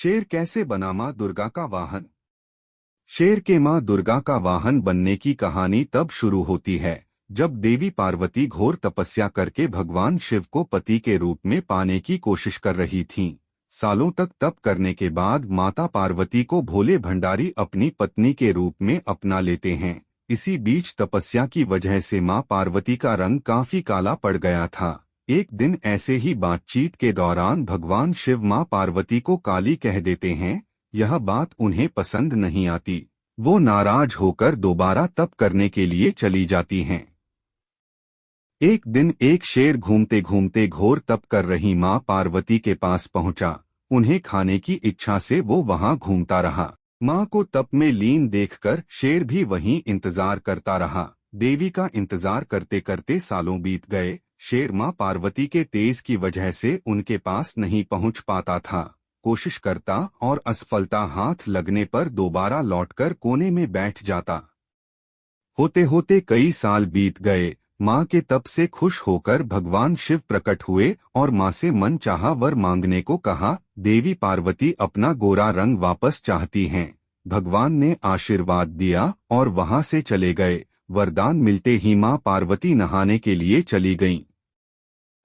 शेर कैसे बना मां दुर्गा का वाहन। शेर के मां दुर्गा का वाहन बनने की कहानी तब शुरू होती है जब देवी पार्वती घोर तपस्या करके भगवान शिव को पति के रूप में पाने की कोशिश कर रही थीं। सालों तक तप करने के बाद माता पार्वती को भोले भंडारी अपनी पत्नी के रूप में अपना लेते हैं। इसी बीच तपस्या की वजह से मां पार्वती का रंग काफी काला पड़ गया था। एक दिन ऐसे ही बातचीत के दौरान भगवान शिव मां पार्वती को काली कह देते हैं। यह बात उन्हें पसंद नहीं आती। वो नाराज होकर दोबारा तप करने के लिए चली जाती हैं। एक दिन एक शेर घूमते घूमते घोर तप कर रही मां पार्वती के पास पहुंचा। उन्हें खाने की इच्छा से वो वहां घूमता रहा। मां को तप में लीन देखकर शेर भी वहीं इंतजार करता रहा। देवी का इंतजार करते करते सालों बीत गए। शेर मां पार्वती के तेज की वजह से उनके पास नहीं पहुंच पाता था। कोशिश करता और असफलता हाथ लगने पर दोबारा लौटकर कोने में बैठ जाता। होते होते कई साल बीत गए। मां के तप से खुश होकर भगवान शिव प्रकट हुए और मां से मन चाहा वर मांगने को कहा। देवी पार्वती अपना गोरा रंग वापस चाहती हैं। भगवान ने आशीर्वाद दिया और वहां से चले गए। वरदान मिलते ही मां पार्वती नहाने के लिए चली गईं।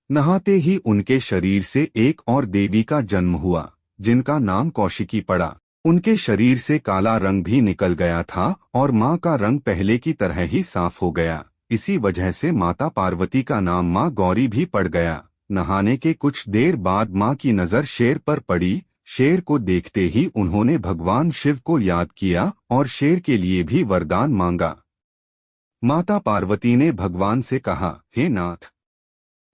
नहाते ही उनके शरीर से एक और देवी का जन्म हुआ, जिनका नाम कौशिकी पड़ा। उनके शरीर से काला रंग भी निकल गया था और मां का रंग पहले की तरह ही साफ हो गया। इसी वजह से माता पार्वती का नाम मां गौरी भी पड़ गया। नहाने के कुछ देर बाद मां की नजर शेर पर पड़ी। शेर को देखते ही उन्होंने भगवान शिव को याद किया और शेर के लिए भी वरदान मांगा। माता पार्वती ने भगवान से कहा, हे नाथ,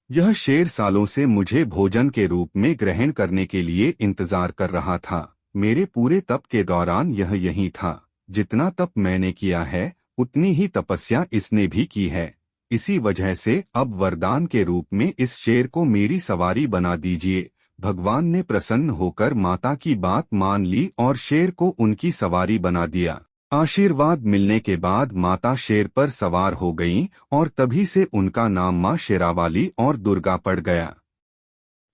यह शेर सालों से मुझे भोजन के रूप में ग्रहण करने के लिए इंतजार कर रहा था। मेरे पूरे तप के दौरान यह यहीं था। जितना तप मैंने किया है उतनी ही तपस्या इसने भी की है। इसी वजह से अब वरदान के रूप में इस शेर को मेरी सवारी बना दीजिए। भगवान ने प्रसन्न होकर माता की बात मान ली और शेर को उनकी सवारी बना दिया। आशीर्वाद मिलने के बाद माता शेर पर सवार हो गईं और तभी से उनका नाम मां शेरावाली और दुर्गा पड़ गया।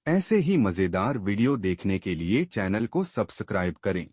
ऐसे ही मजेदार वीडियो देखने के लिए चैनल को सब्सक्राइब करें।